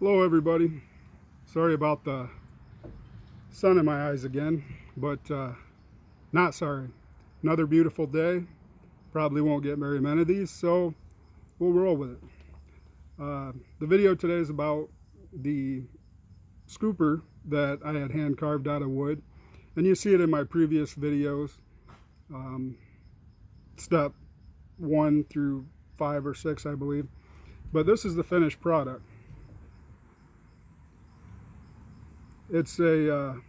Hello everybody. Sorry about the sun in my eyes again, but not sorry. Another beautiful day. Probably won't get very many of these, so we'll roll with it. The video today is about the scooper that I had hand carved out of wood, and you see it in my previous videos, step 1 through 5 or 6 I believe, but this is the finished product. It's a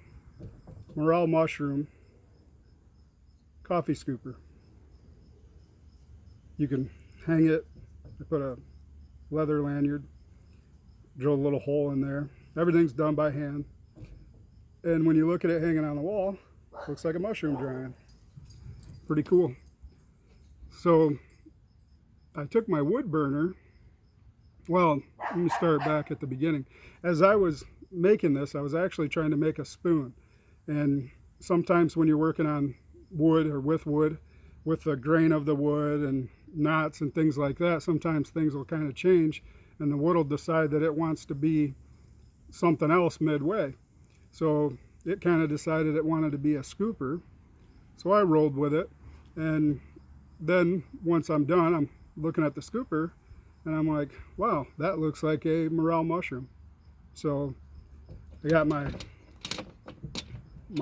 morel mushroom coffee scooper. You can hang it. I put a leather lanyard, drill a little hole in there. Everything's done by hand. And when you look at it hanging on the wall, it looks like a mushroom drying. Pretty cool. So I took my wood burner. Well, let me start back at the beginning. As I was making this, I was actually trying to make a spoon. And sometimes when you're working on wood or with wood, with the grain of the wood and knots and things like that, sometimes things will kind of change and the wood will decide that it wants to be something else midway. So it kind of decided it wanted to be a scooper. So I rolled with it. And then once I'm done, I'm looking at the scooper and I'm like, wow, that looks like a morel mushroom. So I got my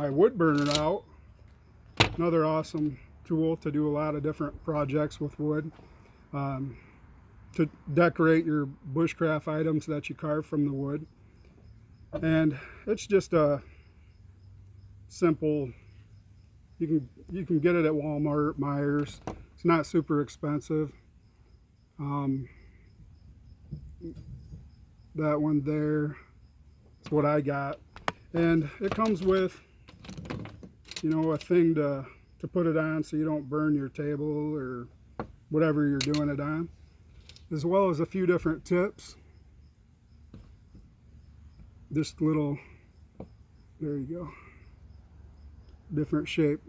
wood burner out. Another awesome tool to do a lot of different projects with wood, to decorate your bushcraft items that you carve from the wood. And it's just a simple, you can get it at Walmart, Myers. It's not super expensive. That one there is what I got, and it comes with, you know, a thing to put it on so you don't burn your table or whatever you're doing it on, as well as a few different tips. Just little, there you go, different shape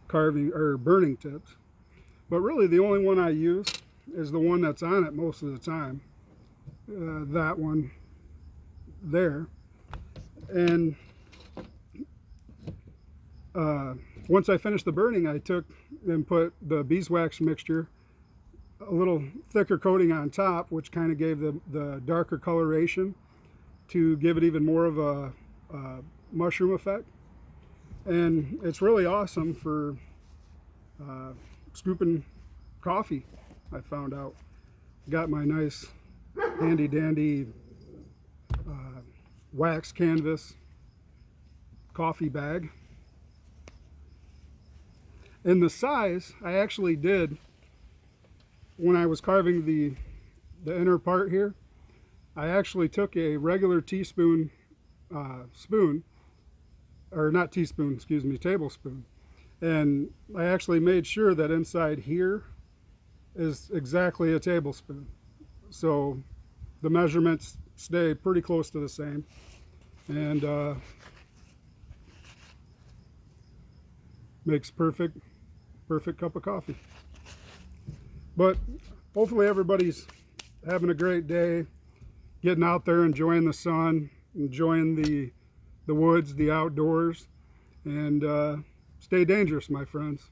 carving or burning tips. But really the only one I use is the one that's on it most of the time, that one there. And once I finished the burning, I took and put the beeswax mixture, a little thicker coating on top, which kind of gave the darker coloration to give it even more of a mushroom effect. And it's really awesome for scooping coffee, I found out. Got my nice handy dandy wax canvas coffee bag. And the size, I actually did, when I was carving the inner part here, I actually took a regular teaspoon spoon, or not teaspoon, excuse me, tablespoon. And I actually made sure that inside here is exactly a tablespoon. So the measurements stay pretty close to the same. And makes perfect cup of coffee. But hopefully everybody's having a great day, getting out there, enjoying the sun, enjoying the woods, the outdoors, and stay dangerous, my friends.